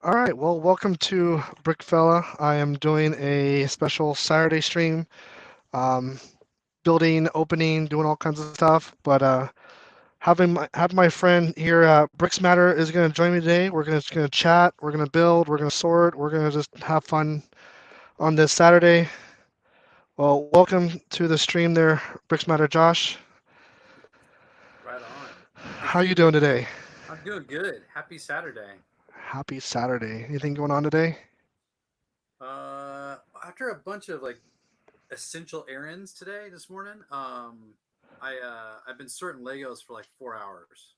All right, well, welcome to Brickfella. I am doing a special Saturday stream, um, building, opening, doing all kinds of stuff. But having my friend here, Bricksmatter, is going to join me today. We're gonna chat, we're gonna build, we're gonna sort, we're gonna just have fun on this Saturday. Well, welcome to the stream there, Bricksmatter Josh. Right on. Good to How see you you. doing today? I'm doing good. Happy Saturday. Happy Saturday. Anything going on today? After a bunch of essential errands today this morning, I've been sorting Legos for like 4 hours.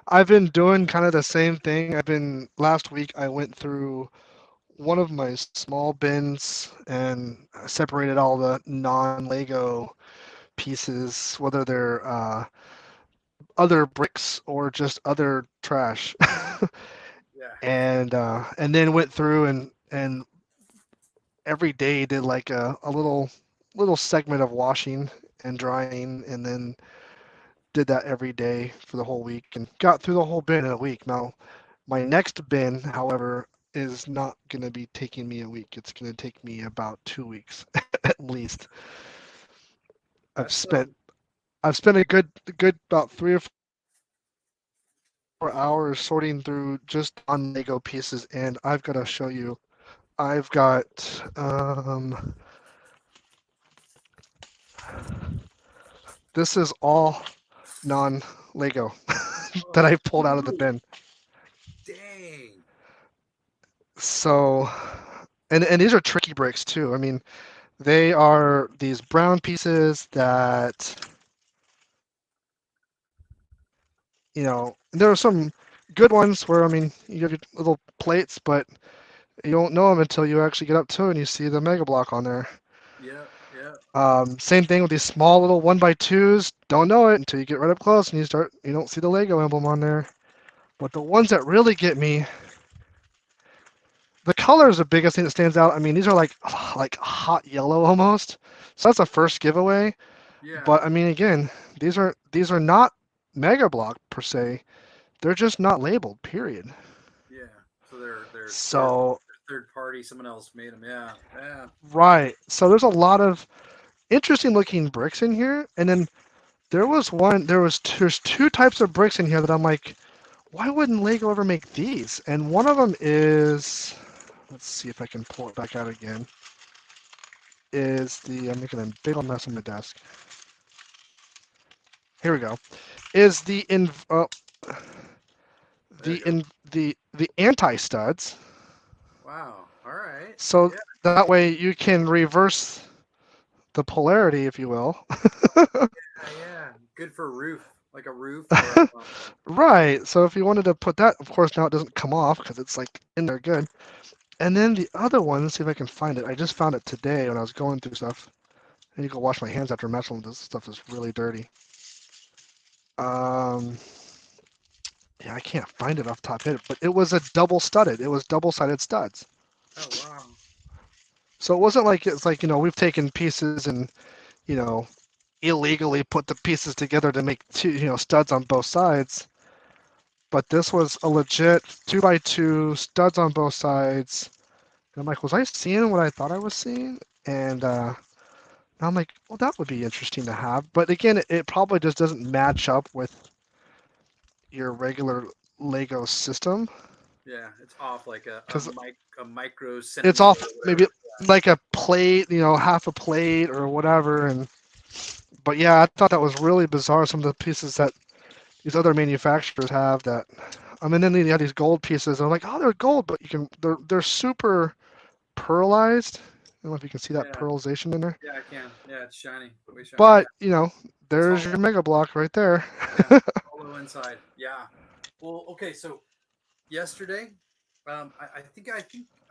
I've been doing kind of the same thing. Last week I went through one of my small bins and separated all the non-Lego pieces, whether they're other bricks or just other trash, Yeah. and then went through and every day did like a little segment of washing and drying, and then did that every day for the whole week and got through the whole bin in a week. Now, my next bin, however, is not going to be taking me a week. It's going to take me about 2 weeks at least. I've That's spent I've spent a good about 3 or 4 hours sorting through just non-Lego pieces, and I've got to show you. I've got this is all non-Lego that oh I pulled out of the shoot. bin. Dang. So, and these are tricky bricks too. I mean, they are these brown pieces that, there are some good ones where, I mean, you have your little plates, but you don't know them until you actually get up to it and you see the Mega Block on there. Yep, yep. Same thing with these small little 1x2s. Don't know it until you get right up close and you don't see the Lego emblem on there. But the ones that really get me, the color is the biggest thing that stands out. I mean, these are like hot yellow almost. So that's a first giveaway. Yeah, But I mean, again, these are not Mega Block per se. They're just not labeled, period. yeah. So they're So, third party. Someone else made them. Yeah, yeah. right. So there's a lot of interesting looking bricks in here. And then there's two types of bricks in here that I'm like, why wouldn't Lego ever make these? And one of them is, let's see if I can pull it back out again, I'm making a big old mess on my desk. Here we go. Is There you the go. in the anti studs. Wow. All right. So Yeah, that way you can reverse the polarity, if you will. yeah. Good for a roof, like a roof or Right. So if you wanted to put that, of course, now it doesn't come off because it's like in there good. And then the other one, let's see if I can find it. I just found it today when I was going through stuff. I need to go wash my hands after messing with this stuff is really dirty. Um, yeah, I can't find it off the top of it, but it was a double studded. It was double-sided studs. oh wow. So it wasn't like it's like, we've taken pieces and, you know, illegally put the pieces together to make two, studs on both sides. But this was a legit 2x2 studs on both sides. And I'm like, was I seeing what I thought I was seeing? And I'm like, well, that would be interesting to have. But again, it probably just doesn't match up with your regular Lego system Yeah, it's off like because a micro it's centimeter off or maybe whatever. like a plate, half a plate or whatever. And but yeah, I thought that was really bizarre. Some of the pieces that these other manufacturers have that. I mean, then you have these gold pieces. And I'm like, oh, they're gold, but they're super pearlized. I don't know if you can see that Yeah, pearlization in there. yeah, I can. Yeah, it's shiny, way shiny. Yeah, But, it's there's your hollow. Mega Block right there. Yeah, hollow inside. Yeah. Well, okay. So yesterday, I think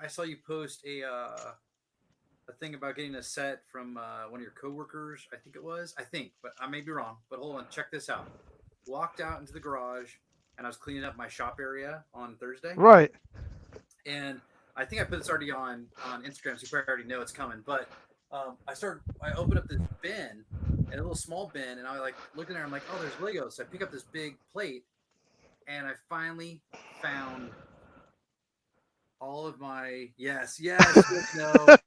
I saw you post a thing about getting a set from one of your coworkers. I think it was. I think, but I may be wrong. But hold on, check this out. Walked out into the garage, and I was cleaning up my shop area on Thursday, Right. and I think I put this already on Instagram, so you probably already know it's coming. But I opened up this bin, and a little small bin, and I like looked in there. I'm like, oh, there's Legos. So I pick up this big plate, and I finally found all of my yes, no,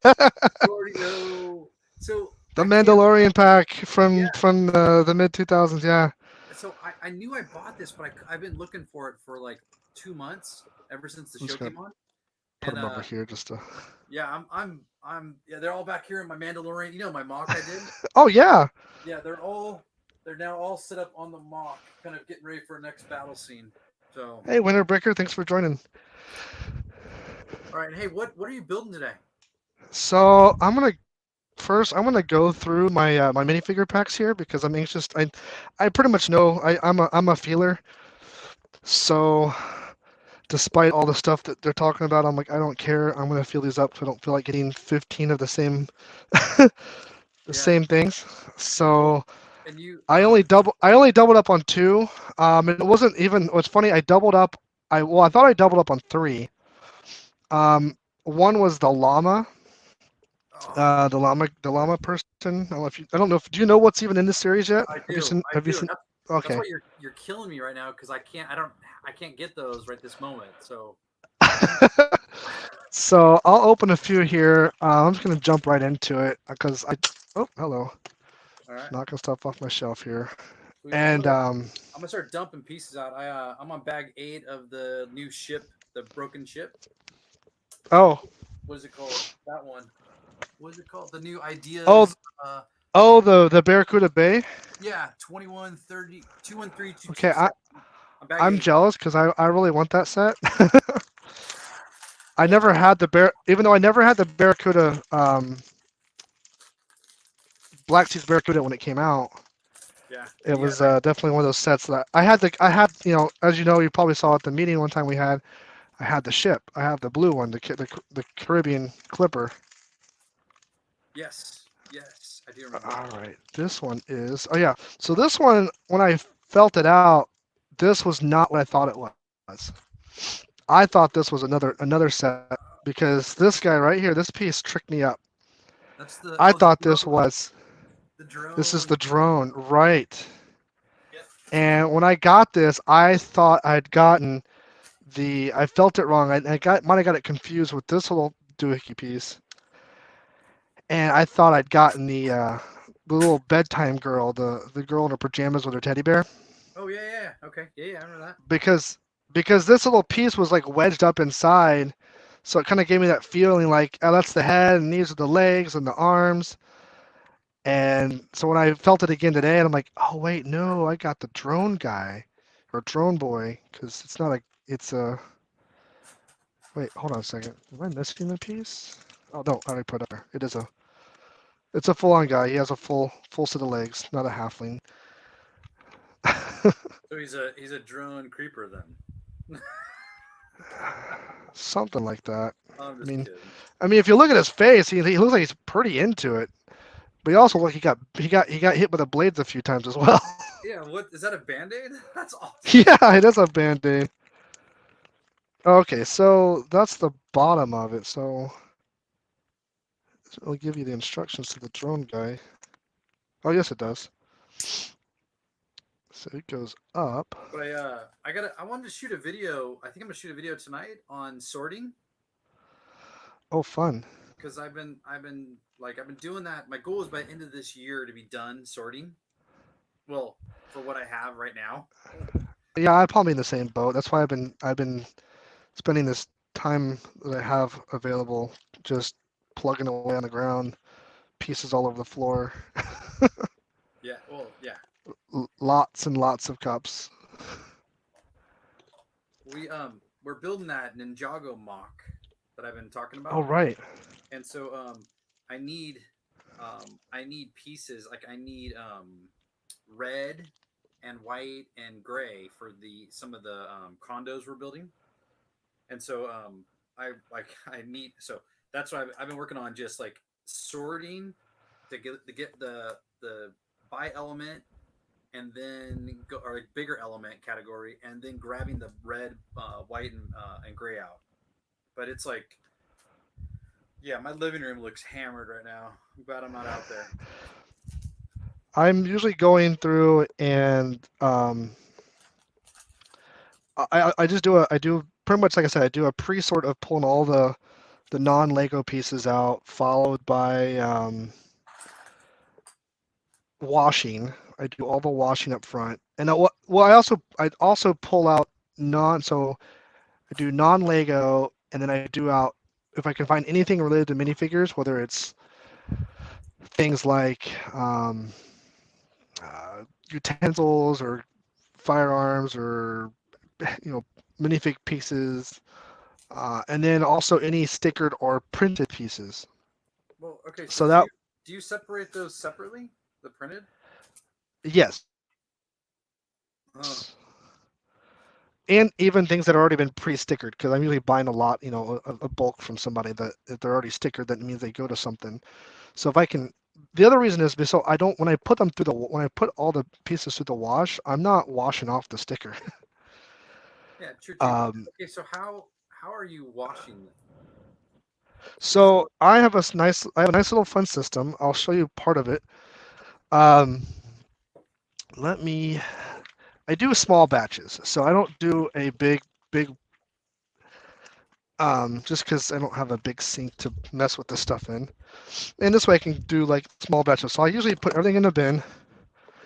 you already know. So The I can't. Mandalorian pack Yeah. from the mid 2000s. Yeah. So I knew I bought this, but I've been looking for it for like 2 months ever since the I'm show just gonna came on. put And them over here just to. yeah, I'm yeah, they're all back here in my Mandalorian. You know my mock I did. Oh yeah. Yeah, they're now all set up on the mock, kind of getting ready for a next battle scene. So Hey, Winterbreaker, thanks for joining. all right, hey, what are you building today? So I'm gonna go through my minifigure packs here because I'm anxious. I pretty much know I'm a feeler. So despite all the stuff that they're talking about, I'm like I don't care. I'm gonna feel these up. So I don't feel like getting 15 of the same the Yeah. same things. Well, So and you I only doubled up on two. And it wasn't even. What's funny, I doubled up. I thought I doubled up on three. One was the llama. oh, The llama person. I don't know if do you know what's even in this series yet? I Have you do. seen? I Have you do. seen? That's Okay. why you're killing me right now because I can't get those right this moment. So So I'll open a few here. I'm just gonna jump right into it because I. Oh, hello. all right. Knocking stuff off my shelf here. Sweet. And I'm gonna start dumping pieces out. I'm on bag 8 of the new ship, the broken ship. oh What is it called? That one. What is it called? The new oh ideas. Uh, oh the Barracuda Bay. yeah, 2130 213 Okay, 227. I'm bag I'm 8. jealous because I really want that set. I Well, never had the bear, even though I never had the Barracuda Black Seas Barracuda when it came out. yeah, It yeah, was definitely one of those sets that I had, as you probably saw at the meeting one time we had. I had the ship. I have the blue one, the Caribbean Clipper. yes, yes, I do remember All that. right, this one is. Oh yeah. So this one, when I felt it out, this was not what I thought it was. I thought this was another set because this guy right here, this piece tricked me up. That's the I oh the thought this drone, was. the This is drone. the drone, right? Yep. And when I got this, I thought I'd gotten the. I felt it wrong. Might have got it confused with this little doohickey piece, and I thought I'd gotten the little bedtime girl, the girl in her pajamas with her teddy bear, Oh yeah, yeah, yeah. Okay, yeah, yeah, I remember that. because this little piece was like wedged up inside, so it kind of gave me that feeling like, oh, that's the head, and these are the legs and the arms. And so when I felt it again today, and I'm like, oh wait, no, I got the drone guy or drone boy because it's not a. It's a. Wait, hold on a second. Am I missing a piece? Oh no, I already put it up there. It is a. It's a full-on guy. He has a full set of legs, not a halfling. So he's a drone creeper then. Something like that. I'm I just mean, kidding. if you look at his face, he looks like he's pretty into it. But he also look he got hit with the blades a few times as well. Yeah, what is that a band-aid? That's awesome. Yeah, it is a band-aid. Okay, so that's the bottom of it. So it'll give you the instructions to the drone guy. Oh, yes, it does. So it goes up. But I wanted to shoot a video. I think I'm gonna shoot a video tonight on sorting Oh, fun. because I've been doing that. My goal is by the end of this year to be done sorting. Well, for what I have right now. Yeah, I'm probably in the same boat. That's why I've been spending this time that I have available just plugging away on the ground, pieces all over the floor, Yeah, well, yeah. lots and lots of cups. We're building that Ninjago mock that I've been talking Oh, about. right. And so I need I need pieces like I need red and white and gray for the some of the condos we're building. And so I like I need so that's why I've been working on just like sorting to get the by element and then go or like bigger element category and then grabbing the red, white and gray out. But it's like yeah, my living room looks hammered right now. I'm glad I'm not out there. I'm usually going through and I just do pretty much like I said, I do a pre-sort of pulling all the non-Lego pieces out, followed by washing. I do all the washing up front, and I also pull out non. So I do non-Lego, and then I do out if I can find anything related to minifigures, whether it's things like utensils or firearms or minifig pieces, and then also any stickered or printed pieces. Well, okay. So So that do you separate those separately? The printed? yes, Oh, and even things that have already been pre-stickered because I'm usually buying a lot, a bulk from somebody that if they're already stickered, that means they go to something. So if I can, the other reason is so I don't when I put all the pieces through the wash, I'm not washing off the sticker. yeah, true too. Um, Okay, so how are you washing them? so I have a nice little fun system. I'll show you part of it. Um, let me. I do small batches, so I don't do a big just because I don't have a big sink to mess with this stuff in. And this way I can do like small batches. So I usually put everything in a bin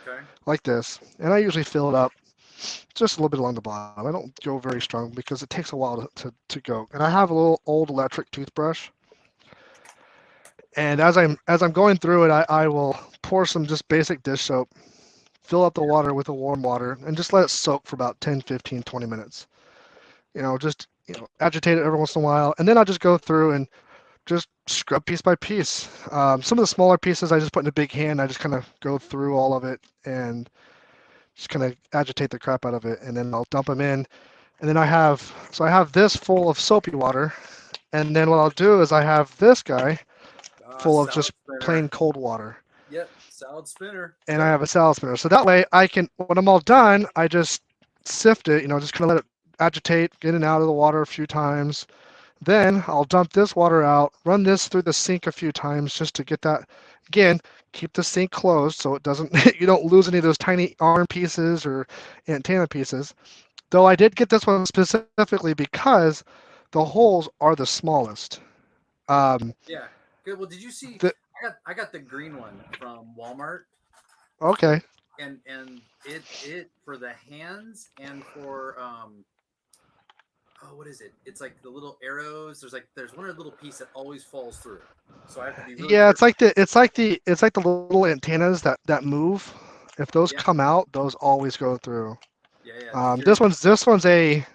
Okay. like this, and I usually fill it up just a little bit along the bottom. I don't go very strong because it takes a while to go. And I have a little old electric toothbrush, and as I'm going through it, I will pour some just basic dish soap, fill up the Yeah. water with the warm water, and just let it soak for about 10, 15, 20 minutes. Just agitate it every once in a while, and then I'll just go through and just scrub piece by piece. Some of the smaller pieces I just put in a big hand. I just kind of go through all of it and just kind of agitate the crap out of it, and then I'll dump them in. And then I have this full of soapy water, and then what I'll do is I have this guy full of Salad just spinner. plain cold water, Yep, salad spinner. and I Yep. have a salad spinner. So that way I can, when I'm all done, I just sift it, just kind of let it agitate, get in and out of the water a few times. Then I'll dump this water out, run this through the sink a few times just to get that. Again, keep the sink closed so it doesn't you don't lose any of those tiny arm pieces or antenna pieces. Though I did get this one specifically because the holes are the smallest. Um, Yeah. Good. Well, did you see? the, I got the green one from Walmart, okay, and it for the hands and for oh, what is it? It's like the little arrows. There's one little piece that always falls through, so I have to be really yeah, careful. it's like the little antennas that move. If those Yeah. come out, those always go through. Yeah. Yeah. This Security. one's a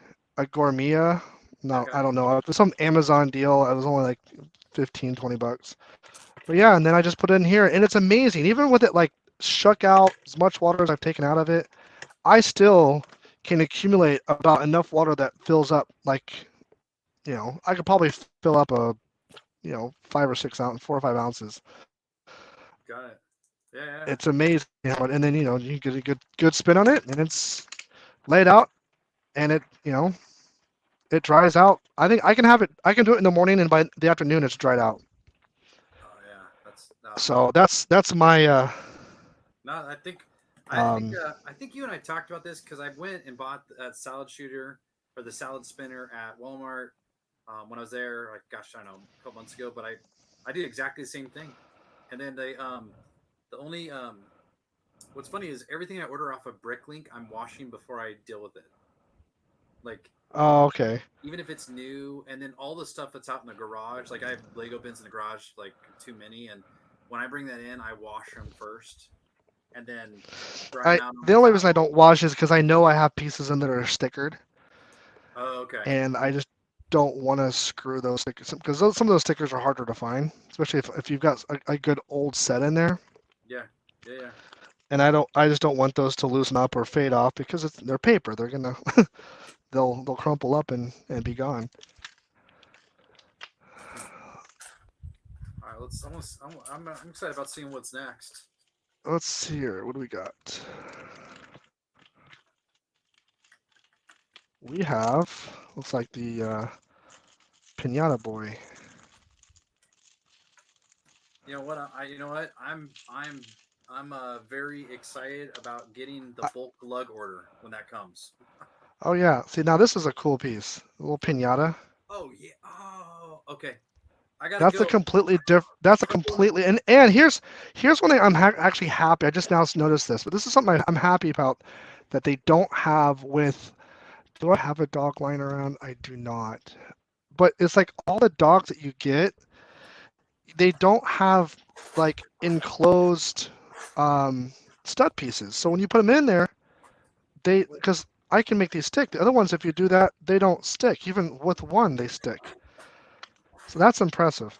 Gourmet. No, Okay. I don't know. It's some Amazon deal. It was only like 15, 20 bucks. But yeah, and then I just put it in here, and it's amazing. Even with it like shuck out as much water as I've taken out of it, I still can accumulate about enough water that fills up like, I could probably fill up a, 4 or 5 ounces. Got it. Yeah. Yeah. It's amazing. And then, you get a good spin on it, and it's laid out, and it dries out. I think I can do it in the morning, and by the afternoon, it's dried out. Oh yeah. That's So that's my no. um, I think you and I talked about this because I went and bought that salad shooter or the salad spinner at Walmart when I was there. Like, gosh, I don't know, a couple months ago. But I did exactly the same thing. And then the only what's funny is everything I order off of Bricklink, I'm washing before I deal with it. Like oh, okay. even if it's new, and then all the stuff that's out in the garage, like I have Lego bins in the garage, like too many, and when I bring that in, I wash them first and then dry them out on The a only reason I towel. don't wash is because I know I have pieces in that are stickered, Oh, okay. and I just don't want to screw those stickers because some of those stickers are harder to find, especially if you've got a good old set in there. Yeah, yeah, yeah. And I just don't want those to loosen up or fade off because they're paper. They're gonna they'll crumple up and be gone. Hmm. All right, let's. I'm excited about seeing what's next. Let's see here. What do we got? We have looks like the Pinata Boy. You know what? You know what? I'm very excited about getting the I, bulk lug order when that comes. Oh yeah. See, now this is a cool piece. A little pinata. Oh yeah. Oh, okay. I gotta That's a go. completely different. That's a I'm going. completely and here's one thing I'm actually happy. I just now noticed this, but this is something I'm happy about that they don't have with. Do I have a dog lying around? I do not. But it's like all the dogs that you get, they don't have like enclosed um, stud pieces. So when you put them in there, they Wait, because I can make these stick. The other ones, if you do that, they don't stick. Even with one, they stick. So that's impressive.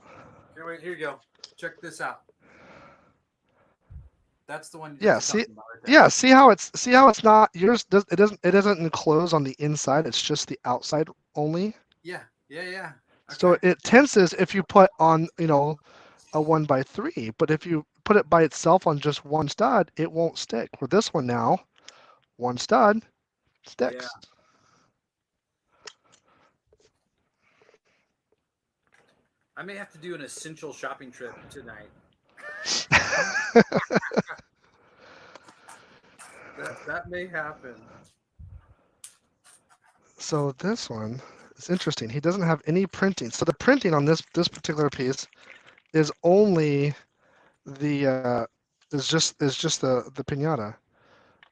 here, wait, here you go. Check this out. That's the one that Yeah, you're see, talking about right there. yeah, see how it's not yours. It doesn't enclose on the inside. It's just the outside only. Yeah, yeah, yeah. So Okay. it tenses if you put on a 1x3, but if you put it by itself on just one stud, it won't stick. With this one now, one stud Yeah. sticks. I may have to do an essential shopping trip tonight. That may happen. So this one is interesting. He doesn't have any printing. So the printing on this particular piece is only the is just the piñata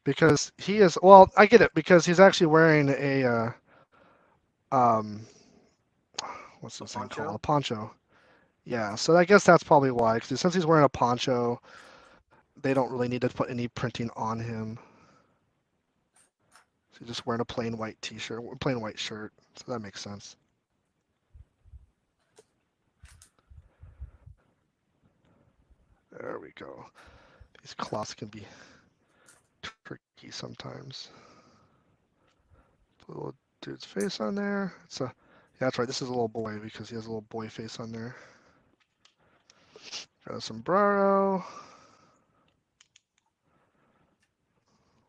because he is well. I get it because he's actually wearing a um what's A this thing called? A poncho. poncho. Yeah. So I guess that's probably why. Because since he's wearing a poncho, they don't really need to put any printing on him. So he's just wearing a plain white t-shirt, plain white shirt. So that makes sense. There we go. These cloths can be tricky sometimes. Put a little dude's face on there. Yeah, that's right. This is a little boy because he has a little boy face on there. Got a sombrero.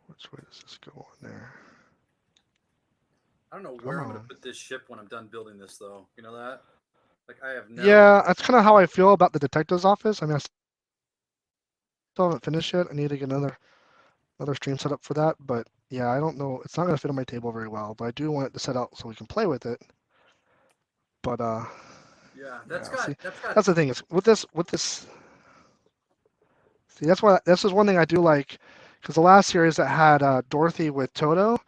Which way does this go on there? I don't know where Come I'm gonna on. put this ship when I'm done building this, though. You know that? Like, I have no. Yeah, that's kind of how I feel about the detective's office. I mean, I still haven't finished yet. I need to get another stream set up for that. But yeah, I don't know. It's not going to fit on my table very well. But I do want it to set out so we can play with it. But yeah, Yeah, see, that's got. that's the That's thing got. is with this. See, that's why this is one thing I do like because the last series that had Dorothy with Toto,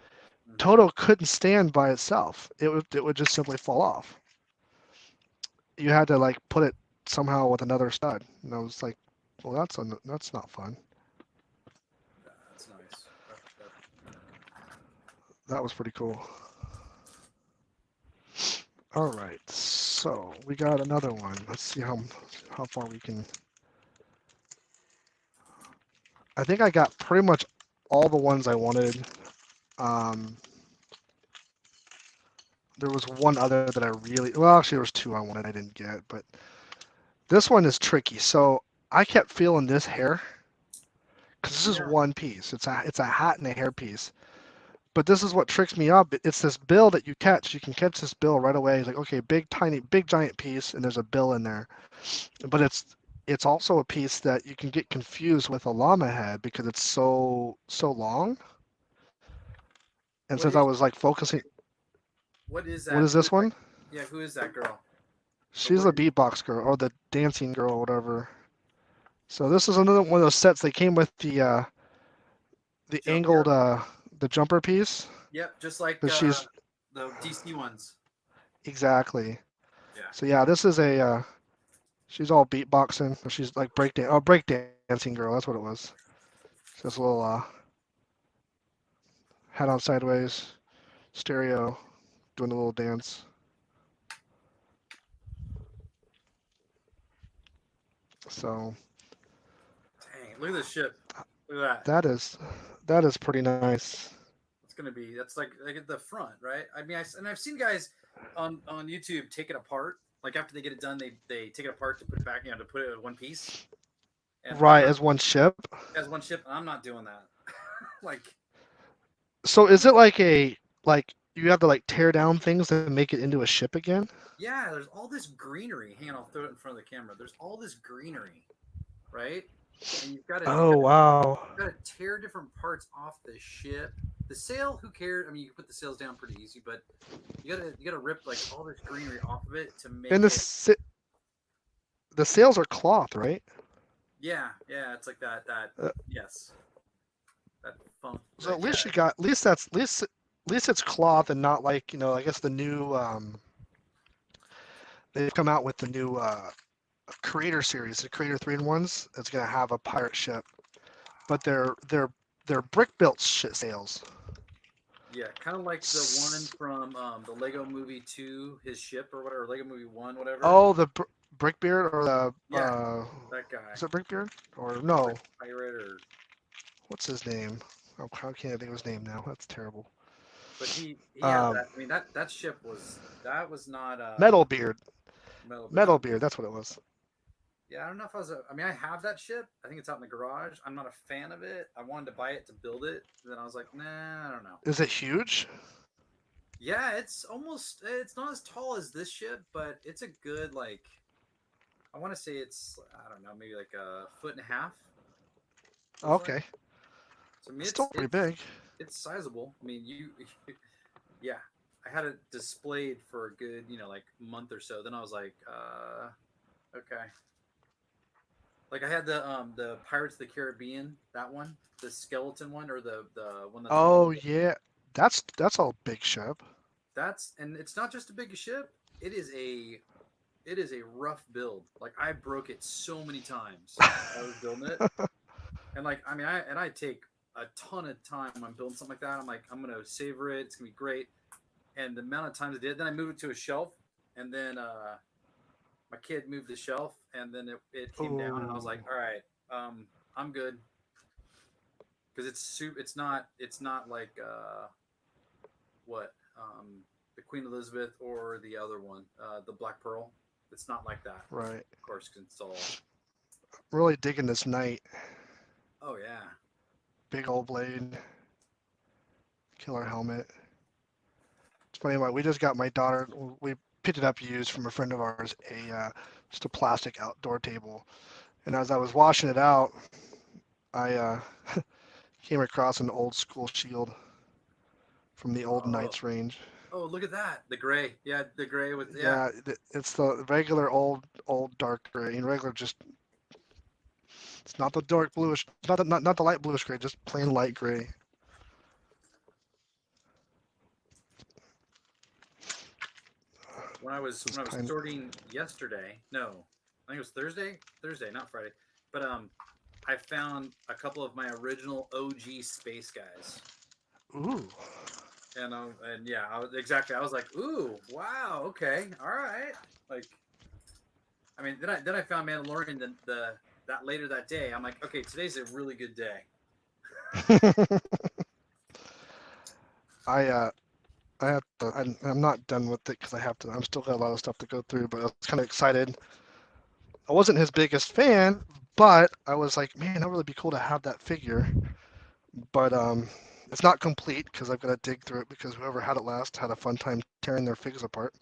Mhm. Toto couldn't stand by itself. It would just simply fall off. You had to like put it somehow with another stud, and I was like, well, that's not fun. Yeah, that's nice. That was pretty cool. All right, so we got another one. Let's see how far we can. I think I got pretty much all the ones I wanted. Um, there was one other that I really well, actually, there was two I wanted I didn't get, but this one is tricky. So I kept feeling this hair because this is Yeah. one piece. It's a hat and a hair piece. But this is what tricks me up. It's this bill that you catch. You can catch this bill right away. It's like, okay, big giant piece, and there's a bill in there. But it's also a piece that you can get confused with a llama head because it's so long. And What since I is? was like focusing, What is what that? is Who is this that? one? Yeah, who is that girl? Or She's what the is? beatbox girl or the dancing girl or whatever. So this is another one of those sets. They came with the Jump. angled Yep. the jumper piece Yep. Just like because she's the DC ones. exactly. Yeah. So yeah, this is a she's all beatboxing. Or she's like breakdancing girl. That's what it was. She has a little head on sideways, stereo, doing a little dance. So Dang! Look at this ship. Look at that. that is that is pretty nice. It's gonna be. That's like at the front, right? I mean, and I've seen guys on YouTube take it apart. Like after they get it done, they take it apart to put it back, to put it in one piece. And I'm Right, not as one ship. as one ship. And I'm not doing that. Like, So is it like you have to like tear down things and make it into a ship again? yeah, there's all this greenery. Hang on, I'll throw it in front of the camera. There's all this greenery, right? And you've got to Oh wow. got to tear different parts off the ship the sail. Who cares? I mean, you can put the sails down pretty easy, but you gotta rip like all this greenery off of it to And make it. the sails are cloth, right? Yeah, yeah. It's like that. Uh, Yes, that funk. so at Yeah, least you got at least it's cloth and not like I guess the new they've come out with the new Creator series, the Creator 3-in-1s. It's gonna have a pirate ship, but they're brick built sails. yeah. Kind of like the one from the Lego Movie 2, his ship or whatever, Lego Movie 1, whatever. Oh, the Brickbeard or the Yeah, that guy. is it Brickbeard or He's no? like a pirate or What's his name? Oh, I can't think of his name now. That's terrible. but he has Um, that. I mean that ship was not Metalbeard. metal, but that Metalbeard. That's what it was. yeah. I don't know if I was. I mean, I have that ship. I think it's out in the garage. I'm not a fan of it. I wanted to buy it to build it. Then I was like, nah, I don't know. Is it huge? Yeah, it's almost. It's not as tall as this ship, but it's a good like. I want to say it's. I don't know, maybe like a foot and a half. Looks like. Okay, So I mean, still pretty big. it's sizable. I mean, yeah. I had it displayed for a good, like month or so. Then I was like, okay. Like I had the Pirates of the Caribbean, that one, the skeleton one, or the one that's Oh modeled. yeah, that's a big ship. That's and it's not just a big ship. It is a rough build. Like I broke it so many times. I was building it, and like I mean, I take a ton of time when I'm building something like that. I'm like, I'm gonna savor it. It's gonna be great. And the amount of times I did, then I moved it to a shelf, and then my kid moved the shelf, and then it came down, and I was like, Ooh, all right, I'm good because it's not like what the Queen Elizabeth or the other one, the Black Pearl. It's not like that, right. of course, 'cause it's all. Really digging this knight. Oh yeah. Big old blade, killer helmet. It's funny. We just got my daughter. We picked it up used from a friend of ours. Just a plastic outdoor table. And as I was washing it out, I came across an old school shield from the old Oh, Knights range. oh, look at that. The gray. Yeah, the gray with yeah. Yeah, it's the regular old dark gray. And regular just it's not the dark bluish, not the light bluish gray, just plain light gray. This When I was time. sorting yesterday, no, I think it was Thursday, not Friday. But I found a couple of my original OG space guys. Ooh, And yeah, I was like, ooh, wow, okay, all right. Like, I mean, then I found Mandalorian the that later that day. I'm like, okay, today's a really good day. I I have to. I'm not done with it because I have to. I'm still got a lot of stuff to go through, but I was kind of excited. I wasn't his biggest fan, but I was like, man, that would really be cool to have that figure. But it's not complete because I've got to dig through it because whoever had it last had a fun time tearing their figs apart.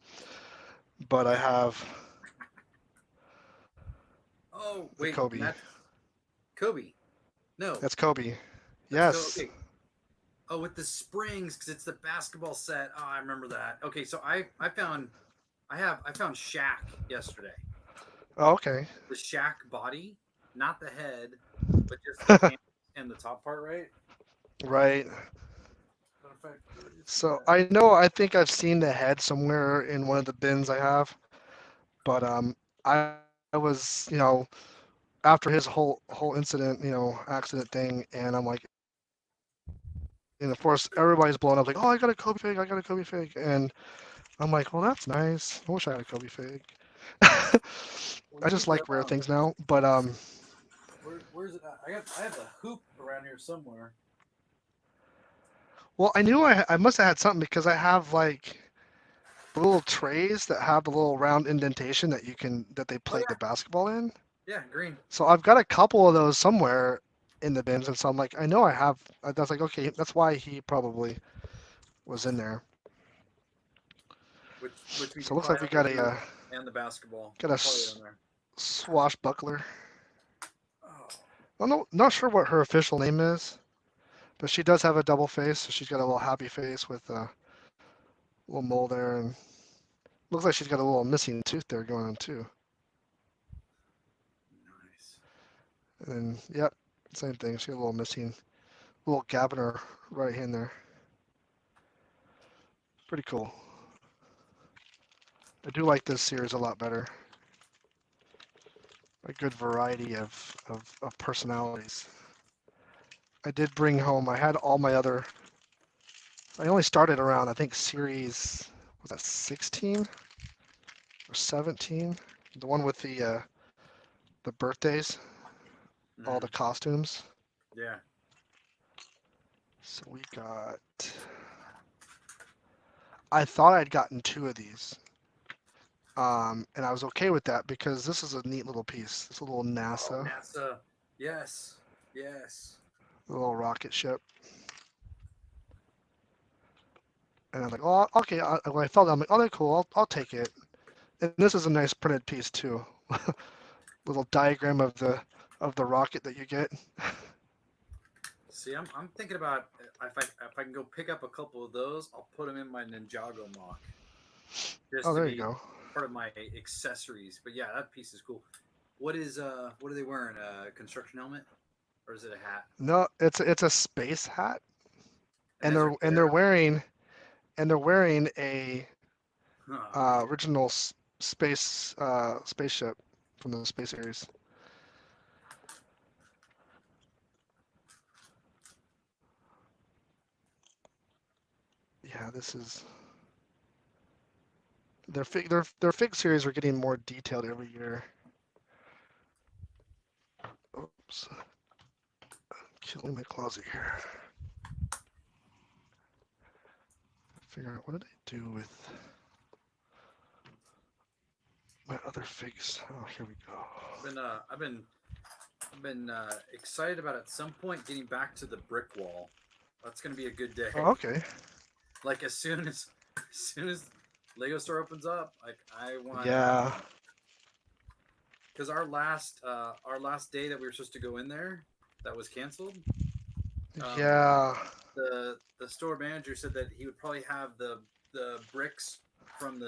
But I have Oh the wait, and Kobe. that's Kobe. No, That's Kobe. that's Yes. Kobe. Oh, with the springs because it's the basketball set. Oh, I remember that. Okay, so I found Shaq yesterday. Oh, okay. The Shaq body, not the head, but just the hand and the top part, right? Right. Matter of fact, where is So that? I know. I think I've seen the head somewhere in one of the bins I have. But I was, after his whole incident, accident thing, and I'm like, and of course everybody's blowing up like, oh, I got a Kobe fig, I got a Kobe fig, and I'm like, well, that's nice. I wish I had a Kobe fig. Well, I you just need to. like rare things now, but Where's it? At? I have a hoop around here somewhere. well, I knew I must have had something because I have like the little trays that have the little round indentation that they Oh plate the basketball in. yeah, green. So I've got a couple of those somewhere in the bins, and so I'm like, I know I have. That's like, okay, that's why he probably was in there. Which means So you it looks probably like we have the got a hoop and the basketball. got a They're probably in there. swashbuckler. Oh, I'm not sure what her official name is, But she does have a double face, so she's got a little happy face with a little mole there, and looks like she's got a little missing tooth there going on too. Nice. And yep, same thing. She got a little missing, little gap in her right hand there. Pretty cool. I do like this series a lot better. A good variety of personalities. I did bring home, I had all my other, I only started around, I think, series, was that 16 or 17? The one with the birthdays, all the Mm, costumes. yeah. So we got, I thought I'd gotten 2 of these. And I was okay with that because this is a neat little piece. This little Oh, NASA, NASA. Yes. Yes. little rocket ship. And I'm like, oh, okay. When I felt it, I'm like, oh, they're cool. I'll take it. And this is a nice printed piece too. Little diagram of the rocket that you get. See, I'm thinking about if I can go pick up a couple of those, I'll put them in my Ninjago mock just Oh, to there you be go. part of my accessories. But yeah, that piece is cool. What are they wearing? A construction helmet or is it a hat? No, it's a space hat, And is there and glare on it? they're wearing a Oh man. original space spaceship from the space series. Yeah, this is their fig series are getting more detailed every year. Oops, killing my closet here. Figure out what did I do with my other figs. Oh, here we go. I've been excited about at some point getting back to the brick wall. That's gonna be a good day. Oh, okay. Like as soon as Lego store opens up, like I wanna Yeah, because our last day that we were supposed to go in there that was canceled. Um, yeah. the store manager said that he would probably have the bricks from the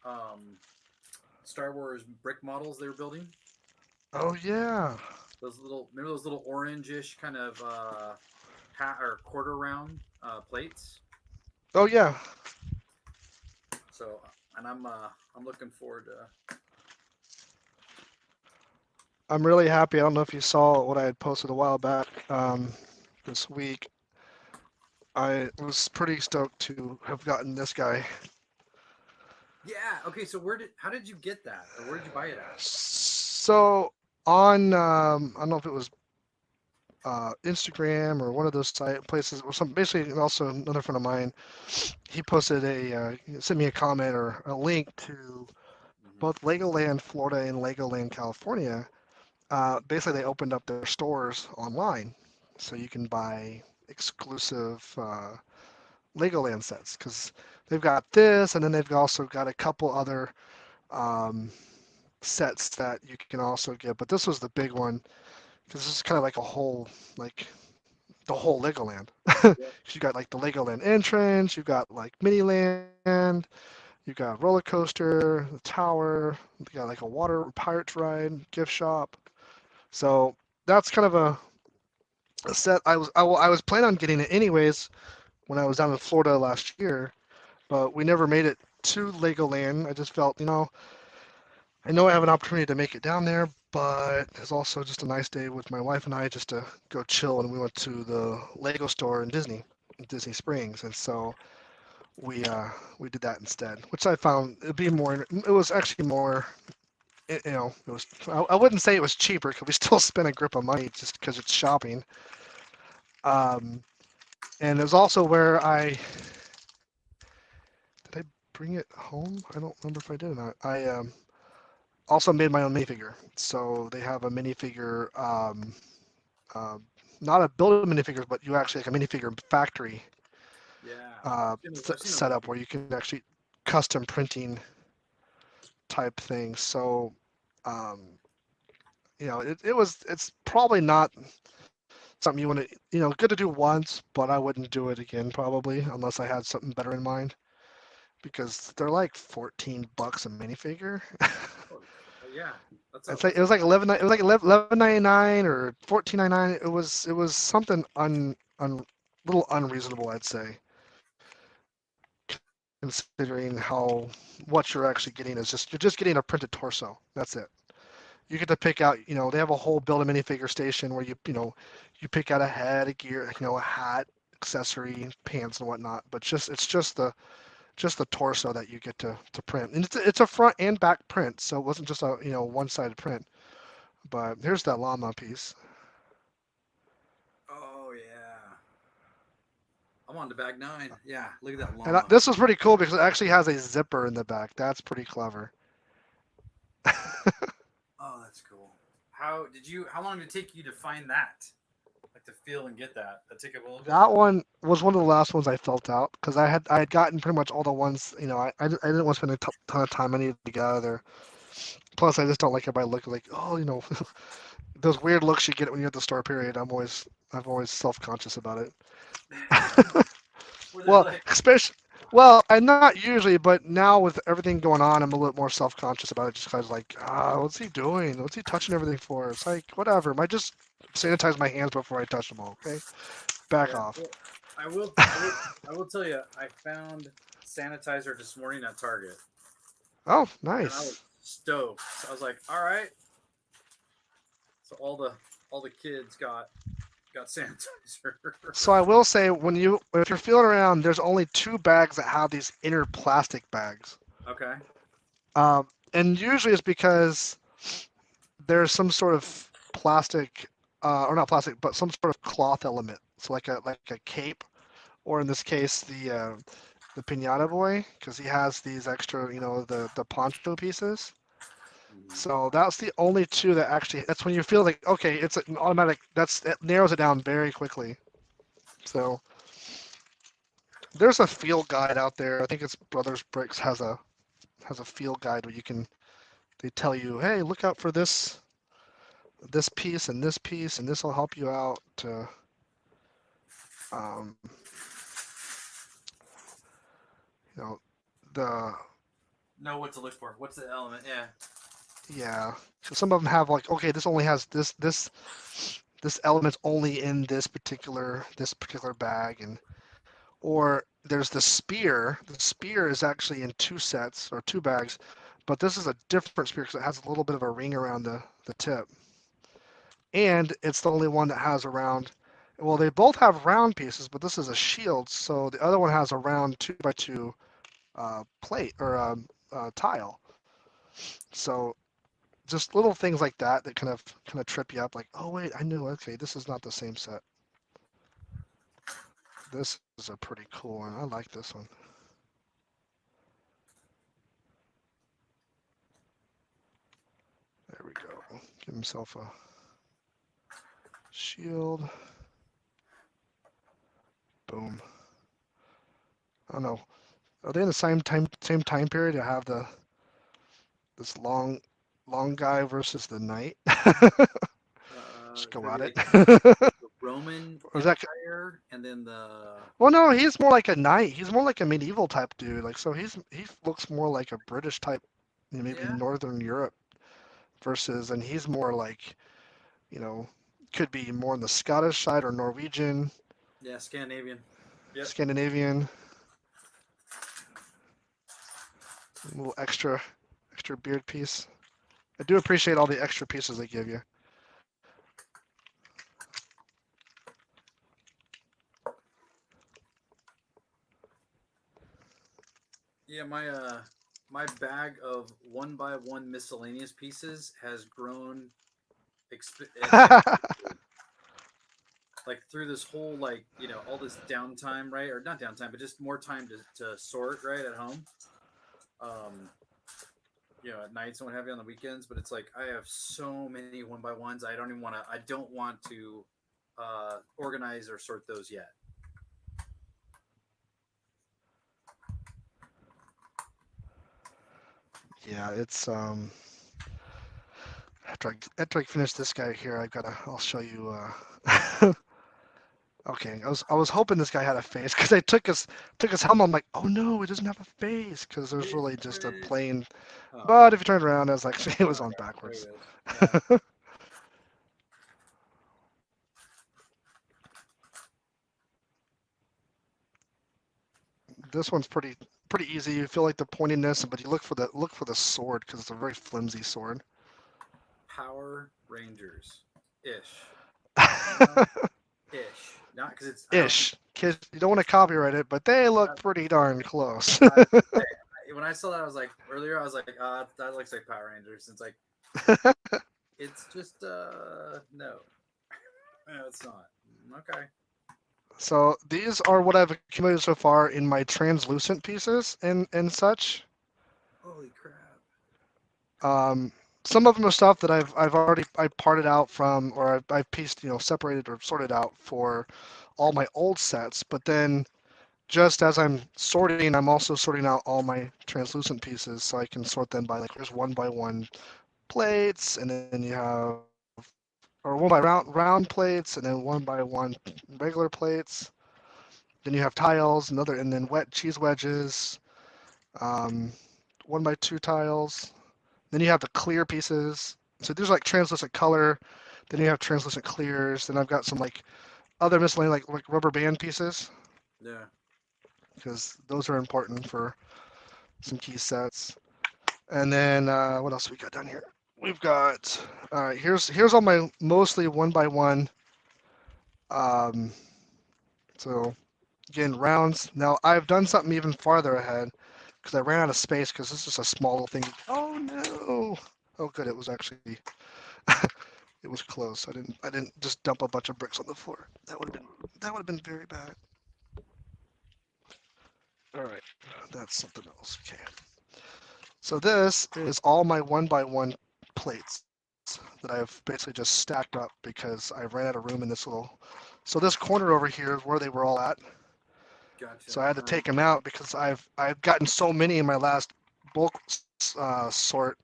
um, Star Wars brick models they were building. Oh, yeah. Those little remember those little orangish kind of or quarter round plates. Oh, yeah. So and I'm looking forward to. I'm really happy. I don't know if you saw what I had posted a while back this week. I was pretty stoked to have gotten this guy. Yeah. Okay. So how did you get that, or where did you buy it at? So on, I don't know if it was Instagram or one of those places, or some basically also another friend of mine. He posted sent me a comment or a link to Hmm. both Legoland Florida and Legoland California. Basically, they opened up their stores online, so you can buy exclusive Legoland sets because they've got this, and then they've also got a couple other um, sets that you can also get. But this was the big one because this is kind of like a whole, like the whole Legoland. Yeah. You got like the Legoland entrance, you've got like Miniland, you've got roller coaster, the tower, you got like a water pirates ride, gift shop. So that's kind of a set. I was planning on getting it anyways when I was down in Florida last year, but we never made it to Legoland. I just felt, I know I have an opportunity to make it down there, but it's also just a nice day with my wife and I just to go chill. And we went to the Lego store in Disney Springs, and so we did that instead, which I found it'd be more. It was actually more. It was. I wouldn't say it was cheaper because we still spent a grip of money just because it's shopping. Um, and it was also where did I bring it home? I don't remember if I did or not. I also made my own minifigure. So they have a minifigure, uh, not a build of minifigures, but you actually like a minifigure factory Yeah. I've seen those setup where movies. you can actually custom printing type things. So, um, it's probably not something you want to, good to do once, but I wouldn't do it again probably unless I had something better in mind because they're like $14 a minifigure. Oh, yeah, that's a It's like that's it a was like lot. 11.99 or 14.99. It was something little unreasonable, I'd say, considering how what you're actually getting is you're just getting a printed torso. That's it. You get to pick out, they have a whole build a minifigure station where you pick out a head, a gear, a hat, accessory, pants and whatnot. But it's just the torso that you get to print, and it's a front and back print, so it wasn't just a one-sided print. But here's that llama piece, Oh yeah, I'm on to bag 9. Yeah, look at that and llama. this was pretty cool because it actually has a zipper in the back. That's pretty clever. Oh, that's cool. How did you? How long did it take you to find that? Like to feel and get that? That take a little bit. That one was one of the last ones I felt out because I had gotten pretty much all the ones. I didn't want to spend a ton of time. I needed to get out of there. Plus, I just don't like everybody looking like, oh, those weird looks you get when you're at the store. Period. I'm always self-conscious about it. Were they Well, like, especially, well, I'm not usually, but now with everything going on, I'm a little more self-conscious about it. Just because, like, what's he doing? What's he touching everything for? It's like, whatever. Might just sanitize my hands before I touch them all. Okay, back yeah? off. Well, I will tell you. I found sanitizer this morning at Target, Oh, and I was nice. stoked. So I was like, all right. So all the kids got sanitizer. So I will say, if you're feeling around, there's only two bags that have these inner plastic bags. Okay. And usually it's because there's some sort of plastic, or not plastic, but some sort of cloth element. So like a cape, or in this case the pinata boy, because he has these extra, the poncho pieces. Mhm. So that's the only two that actually. That's when you feel like okay, it's an automatic. It narrows it down very quickly. So there's a field guide out there. I think it's Brothers Bricks has a field guide where they tell you, hey, look out for this piece and this piece, and this will help you out to um, you know the Know what to look for. What's the element? Yeah. yeah. So some of them have like, okay, this only has this element's only in this particular bag, and or there's the spear. The spear is actually in two sets or two bags, but this is a different spear because it has a little bit of a ring around the tip, and it's the only one that has a round. Well, they both have round pieces, but this is a shield, so the other one has a round 2x2 plate or tile. So just little things like that kind of trip you up. Like, oh wait, I knew. Okay, this is not the same set. This is a pretty cool one. I like this one. There we go. Give himself a shield. Boom. I don't know. Are they in the same time period? I have this long guy versus the knight. Just go at Maybe it. like the Roman Or is that? Empire, and then the Well, no, he's more like a knight. He's more like a medieval type dude. Like, so he looks more like a British type, maybe yeah, Northern Europe and he's more like, you know, could be more on the Scottish side or Norwegian, yeah, Scandinavian. Yep. Scandinavian, a little extra beard piece. I do appreciate all the extra pieces they give you. Yeah, my bag of one by one miscellaneous pieces has grown exponentially. Like through this whole all this downtime, right? Or not downtime, but just more time to sort right at home. Um, at nights and what have you on the weekends. But it's like I have so many one by ones. I don't even want to. I don't want to organize or sort those yet. Yeah, it's after I finish this guy here, I'll show you. Okay, I was hoping this guy had a face because I took his helmet. I'm like, oh no, it doesn't have a face because there's His really just a face. plain. Oh, But if you turn it around, I was like, it was on okay. There backwards. it is. Yeah. This one's pretty easy. You feel like the pointiness, but you look for the sword because it's a very flimsy sword. Power Rangers. Ish. Well, ish. Not because it's. I don't think. Ish. Kids, you don't want to copyright it, but they look I, pretty darn close. I was gonna say, when I saw that, I was like earlier. I was like, that looks like Power Rangers. It's like it's just no, no, it's not. Okay. So these are what I've accumulated so far in my translucent pieces and such. Holy crap. Um, some of them are stuff that I've already I parted out from, or I've pieced, separated or sorted out for all my old sets. But then, just as I'm sorting, I'm also sorting out all my translucent pieces, so I can sort them by like there's one by one plates, and then you have or one by round plates, and then one by one regular plates. Then you have tiles, and then wet cheese wedges, um, one by two tiles. Then you have the clear pieces. So there's like translucent color. Then you have translucent clears. Then I've got some like other miscellaneous like rubber band pieces Yeah. because those are important for some key sets. And then what else we got down here? We've got here's all my mostly one by one. Um, so again rounds. Now I've done something even farther ahead because I ran out of space because this is a small thing. Oh no! Oh good, it was actually it was close. I didn't just dump a bunch of bricks on the floor. That would have been very bad. All right, that's something else. Okay. So this is all my one by one plates that I've basically just stacked up because I ran out of room in this little. So this corner over here is where they were all at. Gotcha. So I had to All right. take them out because I've gotten so many in my last bulk sort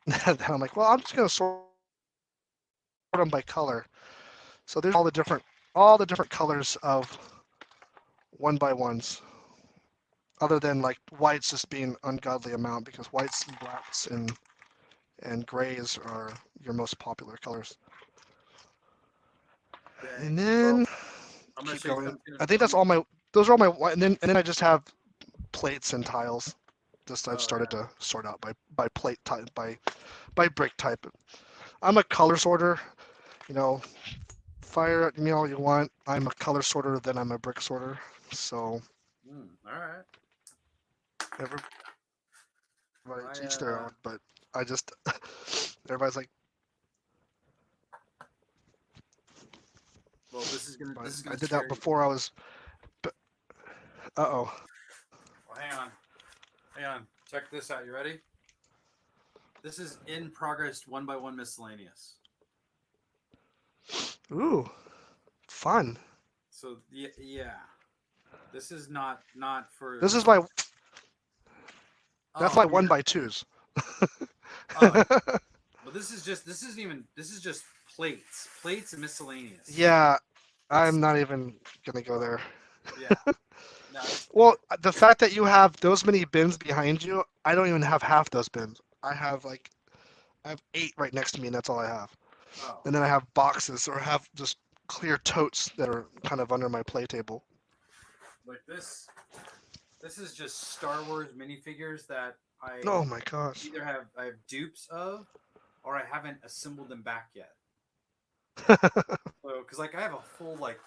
that I'm like, well, I'm just gonna sort them by color. So there's all the different colors of one by ones, other than like whites just being ungodly amount because whites and blacks and grays are your most popular colors. Dang. And Well, then I'm gonna keep show you going. something. I think that's all my. Those are all my. And then I just have plates and tiles. Just I've Oh started yeah. to sort out by plate type by brick type. I'm a color sorter. You know, fire at me all you want. I'm a color sorter, then I'm a brick sorter. So All right. everybody to each their own. But I I just everybody's like, well, but this is I gonna did that scare you. before I was. Uh oh. Well, hang on. Hang on. Check this out. You ready? This is in progress one by one miscellaneous. Ooh, fun. So yeah. This is not for This this is is my. That's oh my yeah. one by twos. Oh, but this isn't even this is just plates and miscellaneous. Yeah, I'm It's not even gonna go oh there. yeah. No, it's Well, the fact that you have those many bins behind you, I don't even have half those bins. I have 8 right next to me, and that's all I have. oh And then I have boxes, or I have just clear totes that are kind of under my play table. like this is just Star Wars minifigures that Oh my gosh. I have dupes of or I haven't assembled them back yet. So because like I have a full like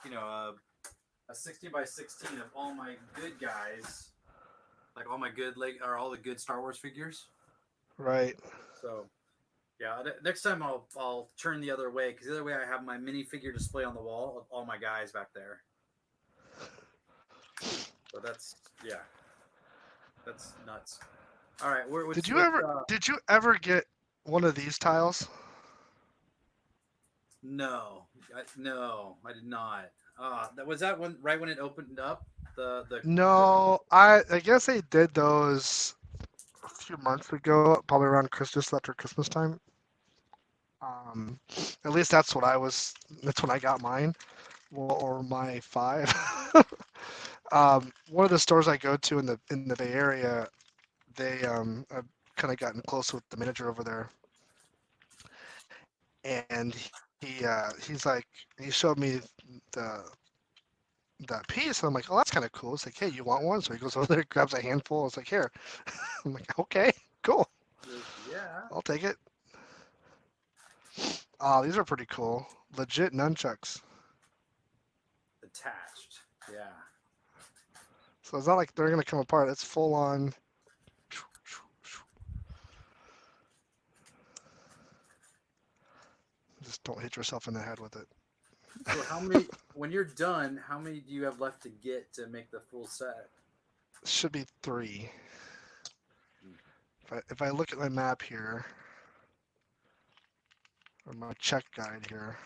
a 60 by 16 of all my good guys, like all my good like or all the good Star Wars figures. Right. So yeah, next time I'll turn the other way because the other way I have my minifigure display on the wall of all my guys back there. So that's yeah, that's nuts. All right, Did you what's ever did you ever get one of these tiles? no, no, I did not. That was that one right when it opened up the No, I guess they did those a few months ago, probably around Christmas after Christmas time. Um, at least that's what I was. That's when I got mine. well, or my 5. One of the stores I go to in the Bay Area, I've kind of gotten close with the manager over there, and he's like, he showed me the that piece, and I'm like, oh, that's kind of cool. It's like, hey, you want one? So he goes over there, grabs a handful. It's like, here. I'm like, okay, cool, Yeah. I'll take it. Oh, these are pretty cool. Legit nunchucks. Attached. Yeah. So it's not like they're gonna come apart. It's full on. Just don't hit yourself in the head with it. So how many? When you're done, how many do you have left to get to make the full set? Should be 3. If I look at my map here, or my check guide here,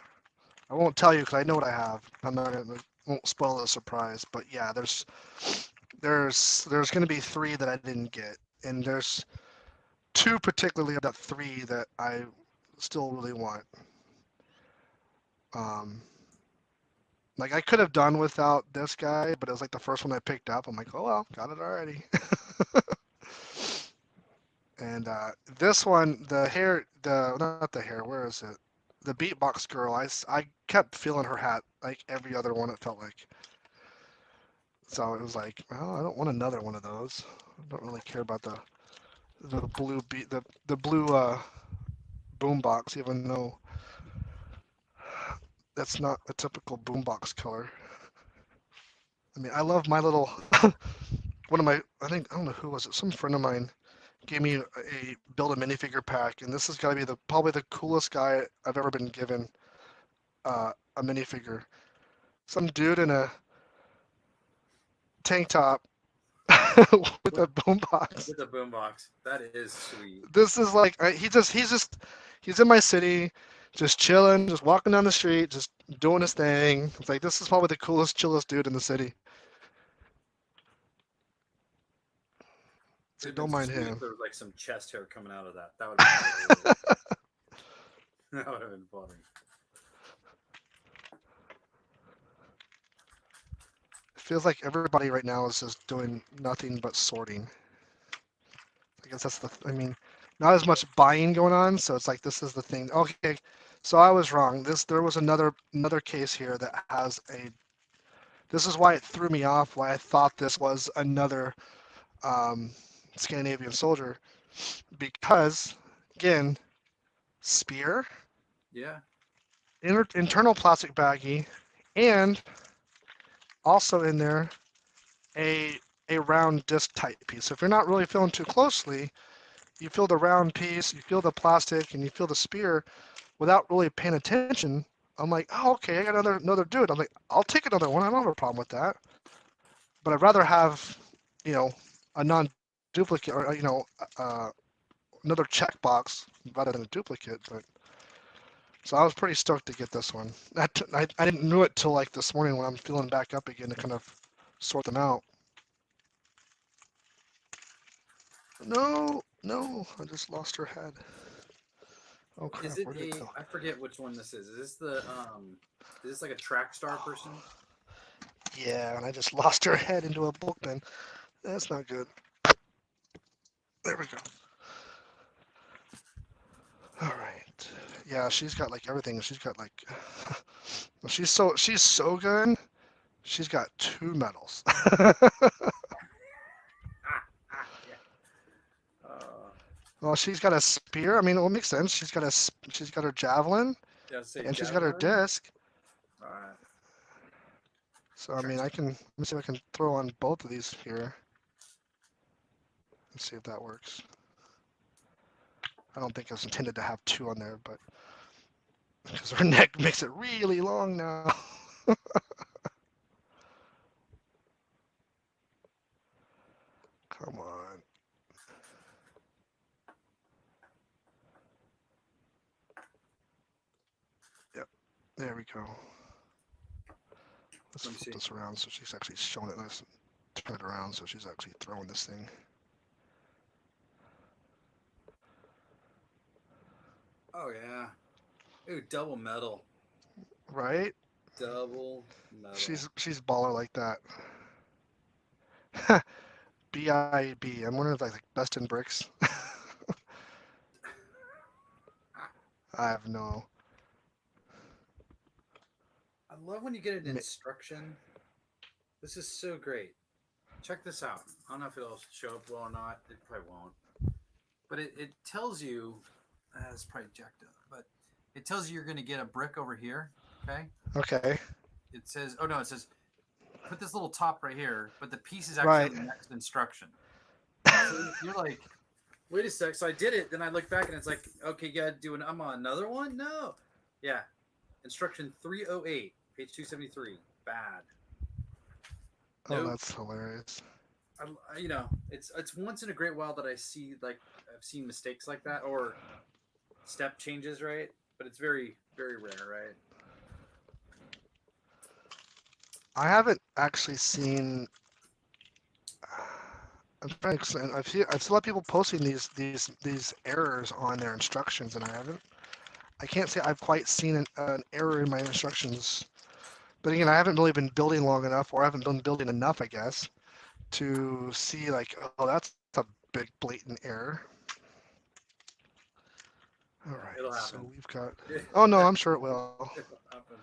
I won't tell you because I know what I have. I'm not gonna won't spoil the surprise. But yeah, there's gonna be 3 that I didn't get, and there's 2 particularly of that 3 that I still really want. Um, like I could have done without this guy, but it was like the first one I picked up. I'm like, oh well, got it already. And this one, the hair, the not the hair, where is it? The beatbox girl. I kept feeling her hat like every other one. It felt like. So it was like, well, I don't want another one of those. I don't really care about the blue beat the blue boombox, even though that's not a typical boombox color. I mean, I love my little one of my I don't know who was it. Some friend of mine gave me a build a minifigure pack, and this has got to be the probably the coolest guy I've ever been given a minifigure. Some dude in a tank top with With, a boombox. with a boombox. That is sweet. This is like he's in my city, just chilling, just walking down the street, just doing his thing. It's like this is probably the coolest, chillest dude in the city. So It'd have been don't mind sweet if him. there was like some chest hair coming out of that. That would have been hilarious. That would have been funny. It feels like everybody right now is just doing nothing but sorting. I guess that's I mean, not as much buying going on, so it's like this is the thing. Okay, so I was wrong. There was another case here that has a. This is why it threw me off. Why I thought this was another um, Scandinavian soldier, because again, spear, Yeah. internal plastic baggie, and also in there a a round disc type piece. So if you're not really feeling too closely, you feel the round piece, you feel the plastic, and you feel the spear without really paying attention. I'm like, oh, okay, I got another dude. I'm like, I'll take another one. I don't have a problem with that. But I'd rather have, you know, a non-duplicate or uh, another checkbox rather than a duplicate. But so I was pretty stoked to get this one. I didn't know it till like this morning when I'm feeling back up again to kind of sort them out. No, no, I just lost her head. Oh Is crap, it where did it a? go? I forget which one this is. Is this the? Is this like a track star person? Yeah, and I just lost her head into a bullpen. That's not good. There we go. All right. Yeah, she's got like everything. She's got like, she's so good. She's got 2 medals. Yeah. Well, she's got a spear. I mean, it will make sense. She's got her javelin, Yeah. Say and she's got her javelin. disc. All right. So I Track mean, star. let me see if I can throw on both of these here and see if that works. I don't think it was intended to have 2 on there, but because her neck makes it really long now. Come on. Yep. There we go. Let's Let me flip see. this around so she's actually showing it. Let's turn it around so she's actually throwing this thing. Oh yeah. Ooh, double medal. Right? Double metal. She's baller like that. BIB. I'm wondering if that's like best in bricks. I have no. I love when you get an instruction. This is so great. Check this out. I don't know if it'll show up well or not. It probably won't. But it tells you, it's probably jacked up, but it tells you you're going to get a brick over here. Okay. Okay. It says, oh no, it says, put this little top right here, but the piece is actually Right. on the next instruction. So you're like, wait a sec. So I did it. Then I look back and it's like, okay, yeah, I'm on another one? No. Yeah. Instruction 308, page 273. Bad. Oh, Nope. that's hilarious. It's once in a great while that I've seen mistakes like that or step changes, right? But it's very, very rare, right? I haven't actually seen. I'm trying to. I've seen a lot of people posting these errors on their instructions, and I haven't. I can't say I've quite seen an error in my instructions. But again, I haven't really been building long enough, or I haven't been building enough, I guess, to see like, oh, that's a big blatant error. All Yeah, right, it'll so happen. we've got. Oh no, I'm sure it will. It'll happen.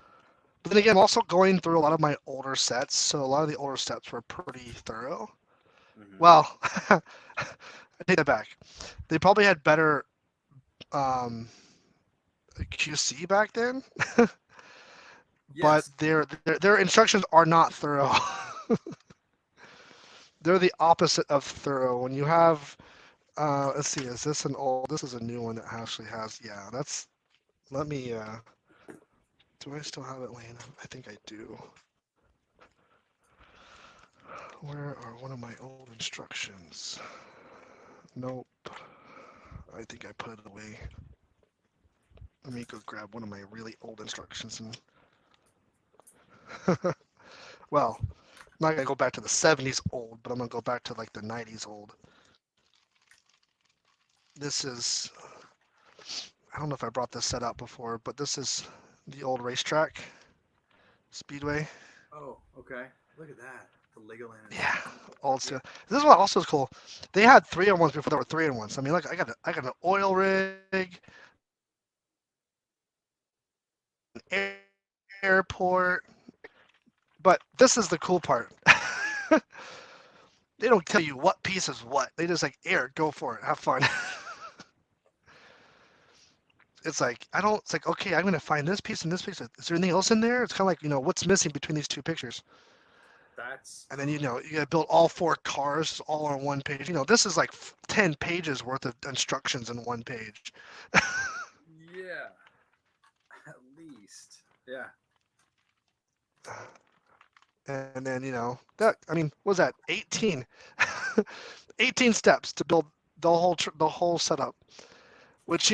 But then again, I'm also going through a lot of my older sets, so a lot of the older sets were pretty thorough. Mm-hmm. Well, I take that back. They probably had better um, QC back then, but Yes. their instructions are not thorough. They're the opposite of thorough. When you have, let's see, is this an old? This is a new one that actually has. Yeah, that's. Let me. Do I still have it laying? I think I do. Where are one of my old instructions? Nope. I think I put it away. Let me go grab one of my really old instructions and. Well, I'm not gonna go back to the 70s old, but I'm gonna go back to like the 90s old. This is. I don't know if I brought this set up before, but this is the old racetrack speedway. Oh, okay. Look at that. The Legoland Yeah, instruction. old Yeah. stuff. This is what also is cool. They had 3-in-1s before there were 3-in-1s. I mean, like I got an oil rig, an airport, but this is the cool part. They don't tell you what piece is what. They just like air, go for it, have fun. It's like I don't. It's like okay, I'm gonna find this piece and this piece. Is there anything else in there? It's kind of like what's missing between these two pictures. That's And then you gotta build all 4 cars all on one page. This is like 10 pages worth of instructions in one page. yeah. At least. Yeah. And then that I mean, what was that 18, 18 steps to build the whole setup, which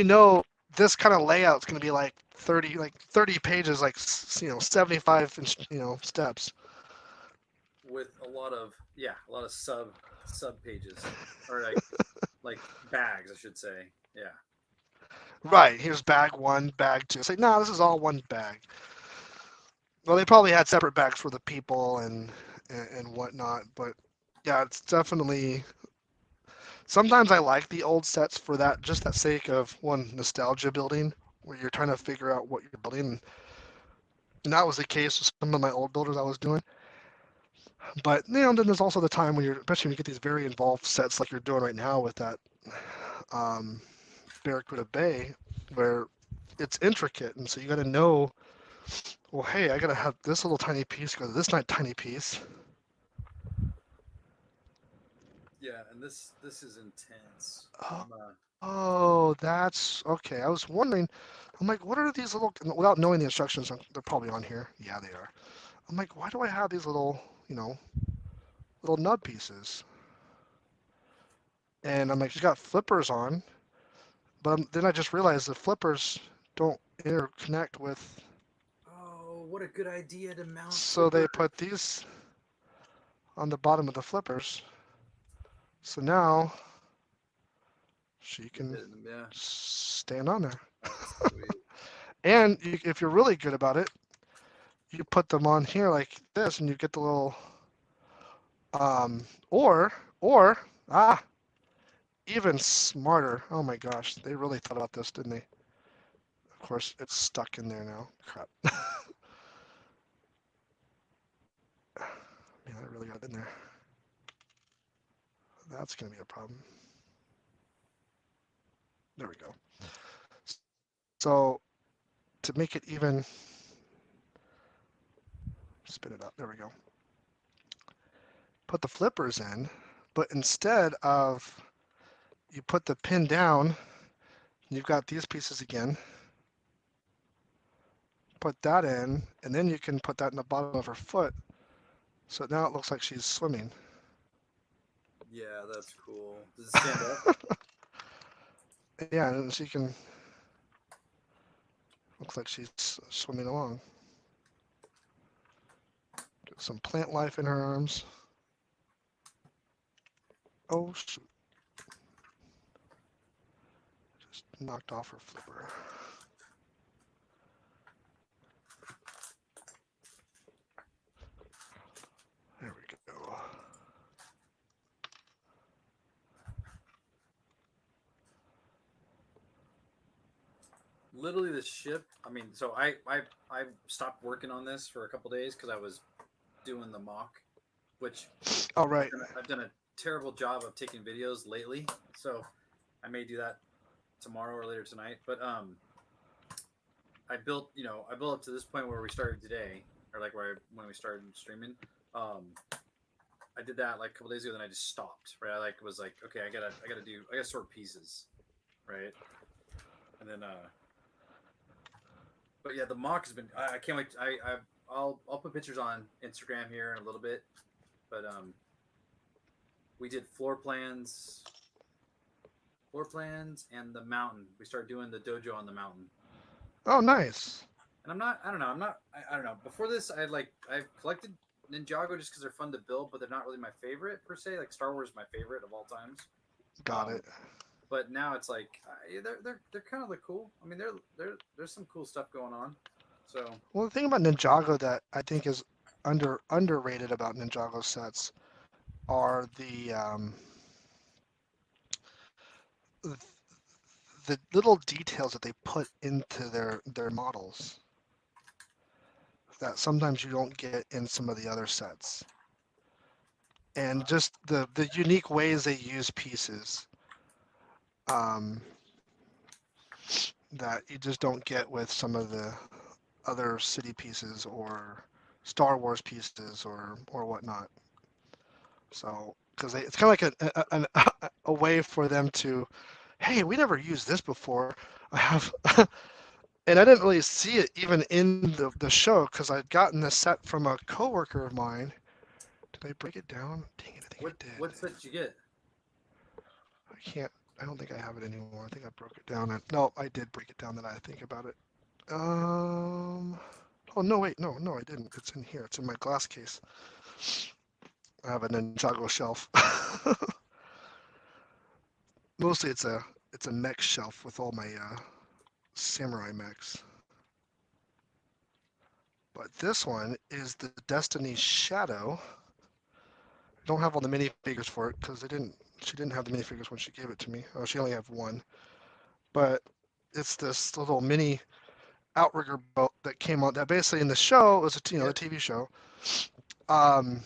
this kind of layout's gonna be like 30 pages, like 75 steps. With a lot of sub pages or like bags, I should say. Yeah. Right, here's bag 1, bag 2. It's like, no, this is all one bag. Well, they probably had separate bags for the people and whatnot, but yeah, it's definitely. Sometimes I like the old sets for that, just that sake of one nostalgia building, where you're trying to figure out what you're building. And that was the case with some of my old builders I was doing. But then there's also the time when especially when you get these very involved sets like you're doing right now with that um, Barracuda Bay, where it's intricate, and so you got to know. Well, hey, I gotta have this little tiny piece go to this tiny piece. Yeah, and this is intense. Oh, I'm that's okay. I was wondering. I'm like, what are these little? Without knowing the instructions, they're probably on here. Yeah, they are. I'm like, why do I have these little nub pieces? And I'm like, she's got flippers on, but then I just realized the flippers don't interconnect with. Oh, what a good idea to mount So they flipper. put these on the bottom of the flippers. So now she can Yeah, stand on there. that's sweet. And if you're really good about it, you put them on here like this, and you get the little um, or ah, even smarter. Oh my gosh, they really thought about this, didn't they? Of course, it's stuck in there now. Crap. Man, I really got it in there. That's gonna be a problem. There we go. So to make it even, spin it up. There we go. Put the flippers in, but instead of you put the pin down, you've got these pieces again. Put that in, and then you can put that in the bottom of her foot. So now it looks like she's swimming. Yeah, that's cool. Does it stand up? Yeah, and she can, looks like she's swimming along. Get some plant life in her arms. Oh, shoot. Just knocked off her flipper. There we go. Literally, the ship. I mean, so I stopped working on this for a couple days because I was doing the mock, which All right. I've done a terrible job of taking videos lately. So I may do that tomorrow or later tonight. But I built up to this point where we started today, or like when we started streaming. Um, I did that like a couple days ago, then I just stopped. Right, I like was like, okay, I gotta sort pieces, right, and then but yeah, the mock has been. I can't wait. I'll put pictures on Instagram here in a little bit, but we did floor plans, and the mountain. We started doing the dojo on the mountain. Oh, nice. And I'm not. I don't know. I don't know. Before this, I've collected Ninjago just because they're fun to build, but they're not really my favorite per se. Like Star Wars is my favorite of all times. Got it. But now it's like they're kind of cool. I mean, there's some cool stuff going on. So Well, the thing about Ninjago that I think is underrated about Ninjago sets are the little details that they put into their models that sometimes you don't get in some of the other sets, and just the unique ways they use pieces um, that you just don't get with some of the other city pieces or Star Wars pieces or whatnot. So because it's kind of like a way for them to, hey, we never used this before. I have, and I didn't really see it even in the show because I'd gotten this set from a coworker of mine. Did I break it down? Dang it, I think I did. what set did you get? I can't. I don't think I have it anymore. I think I broke it down. No, I did break it down. That I think about it. Oh no, wait, no, I didn't. It's in here. It's in my glass case. I have a Ninjago shelf. Mostly it's a mech shelf with all my samurai mechs. But this one is the Destiny Shadow. I don't have all the minifigures for it because she didn't have the minifigures when she gave it to me. Oh, she only have one. But it's this little mini outrigger boat that came out. That basically in the show was the TV show. Um,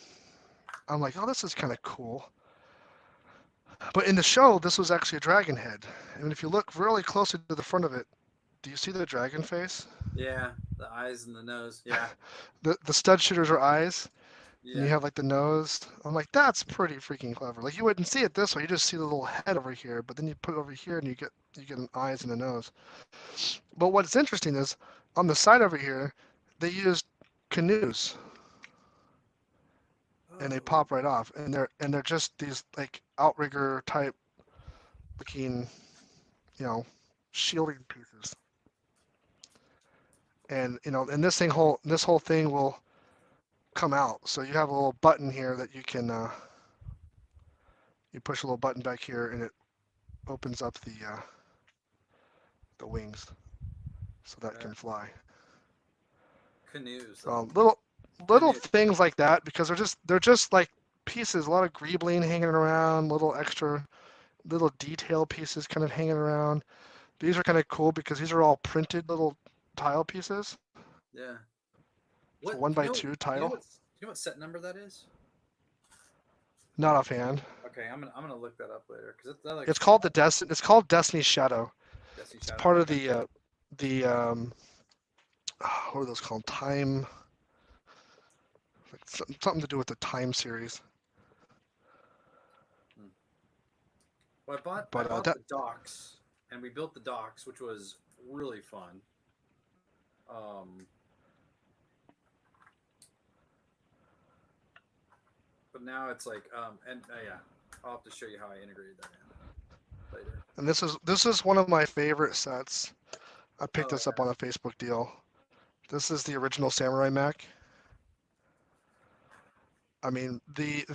I'm like, oh, this is kind of cool. But in the show, this was actually a dragon head. And if you look really closely to the front of it, do you see the dragon face? Yeah, the eyes and the nose. Yeah, The stud shooters are eyes, and you yeah. have like the nose. I'm like, that's pretty freaking clever. Like you wouldn't see it this way. You just see the little head over here, but then you put it over here and you get an eyes and a nose. But what's interesting is on the side over here, they used canoes and they Oh, pop right off, and they're just these like outrigger type looking, you know, shielding pieces. And and this whole thing will come out. So you have a little button here that you can you push a little button back here, and it opens up the wings so that okay. can fly. Canoes, though. Little Canoe. things like that because they're just like pieces, a lot of greebling hanging around, little extra little detail pieces kind of hanging around. These are kind of cool because these are all printed little tile pieces. Yeah. So What one do you by know? two Do you know tile. what? Do you know what set number that is? Not offhand. Okay, I'm gonna look that up later because that looks It's fun. called It's called Destiny's Shadow. Destiny It's Shadow. part of Okay. the what are those called? Time, like something to do with the time series. Hmm. Well, I But bought that the docks, and we built the docks, which was really fun. Um, but now it's like and yeah, I'll have to show you how I integrated that in later. and this is one of my favorite sets. I picked Oh this up yeah. on a Facebook deal. This is the original Samurai Mac. I mean, the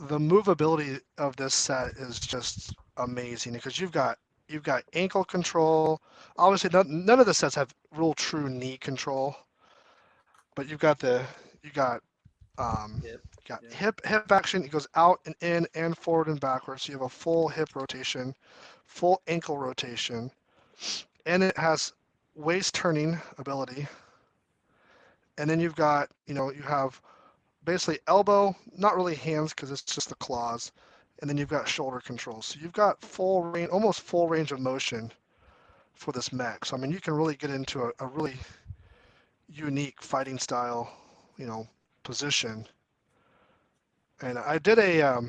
movability of this set is just amazing because you've got ankle control. Obviously, none of the sets have real true knee control, but um, Hip. you got Yeah. hip action. It goes out and in and forward and backwards. So you have a full hip rotation, full ankle rotation, and it has waist turning ability. And then you have basically elbow, not really hands because it's just the claws, and then you've got shoulder control. So you've got full range, almost full range of motion for this mech. So I mean, you can really get into a really unique fighting style, you know, position. And I did a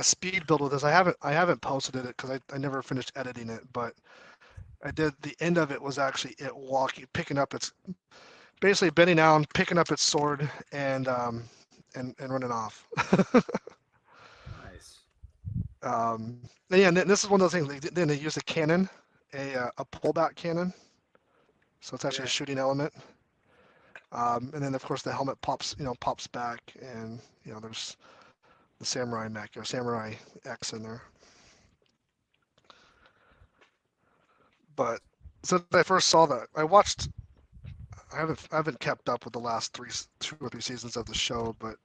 speed build with this. I haven't posted it because I never finished editing it, but I did the end of it was actually it walking, picking up its basically bending down, picking up its sword, and running off. Nice. And yeah, and this is one of those things. Then they use a cannon, a pullback cannon, so it's actually a Yeah. shooting element. And then of course the helmet pops back, and there's the samurai mech or samurai X in there. But since I first saw that, I watched. I haven't kept up with the last 2 or 3 seasons of the show, but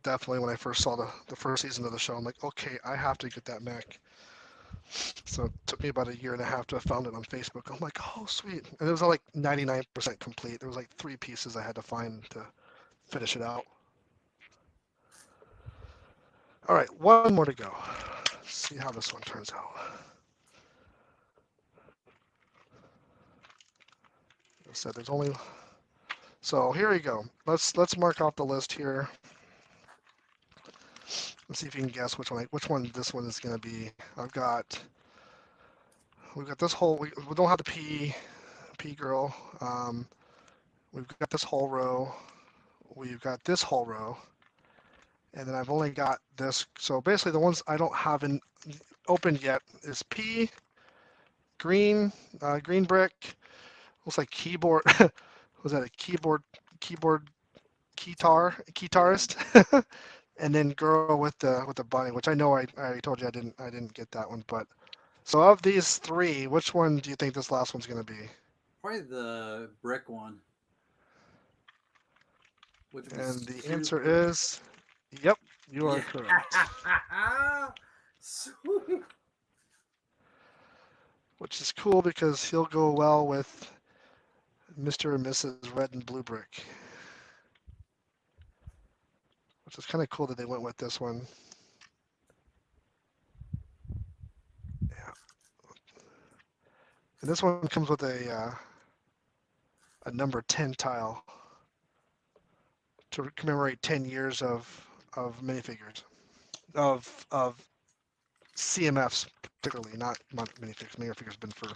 definitely when I first saw the first season of the show, I'm like, okay, I have to get that mech. So it took me about a year and a half to have found it on Facebook. I'm like, oh, sweet. And it was like 99% complete. There was like 3 pieces I had to find to finish it out. All right, one more to go. Let's see how this one turns out. I said there's only. So here we go. Let's mark off the list here. Let's see if you can guess which one this one is going to be. We've got this whole. We don't have the P girl. We've got this whole row. We've got this whole row. And then I've only got this. So basically the ones I don't have opened yet is P, green, green brick, looks like keyboard. Was that a keyboard Something. Yeah. guitarist? And then girl with the bunny, which I know I already told you I didn't get that one. But so of these three, which one do you think this last one's gonna be? Probably the brick one, which And was the answer super. is, yep, you are Yeah. correct. Sweet. Which is cool because he'll go well with Mr. and Mrs. Red and Blue Brick. Which is kind of cool that they went with this one. Yeah. And this one comes with a number 10 tile to commemorate 10 years of minifigures of CMFs particularly, not minifigures. Minifigures have been for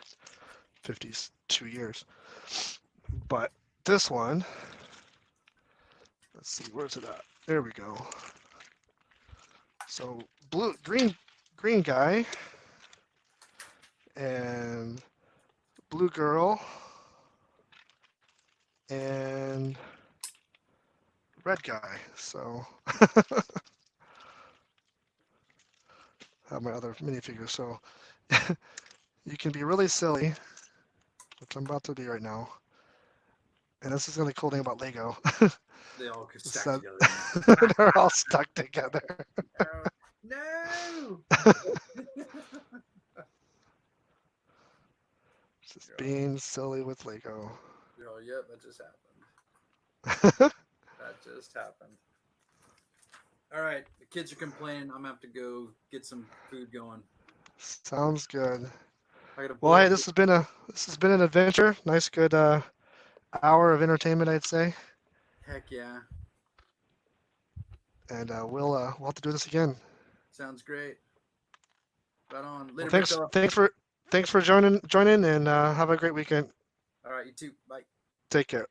52 years. But this one, let's see, where's it at? There we go. So green guy and blue girl and red guy. So have my other minifigures. So you can be really silly, which I'm about to be right now, And this is the cool thing about Lego. They all could is stack that together. they're all stuck together. No. Just Yeah. being silly with Lego. Oh, yep, that just That just happened. All right, the kids are complaining. I'm gonna have to go get some food going. Sounds good. I got a Well, hey, bullet. this has been an adventure. Nice, good hour of entertainment, I'd say. Heck yeah, And we'll have to do this again. sounds great. Right on. Well, Later, big thanks fella. thanks for joining, and have a great weekend. All right, you too. Bye. Take care.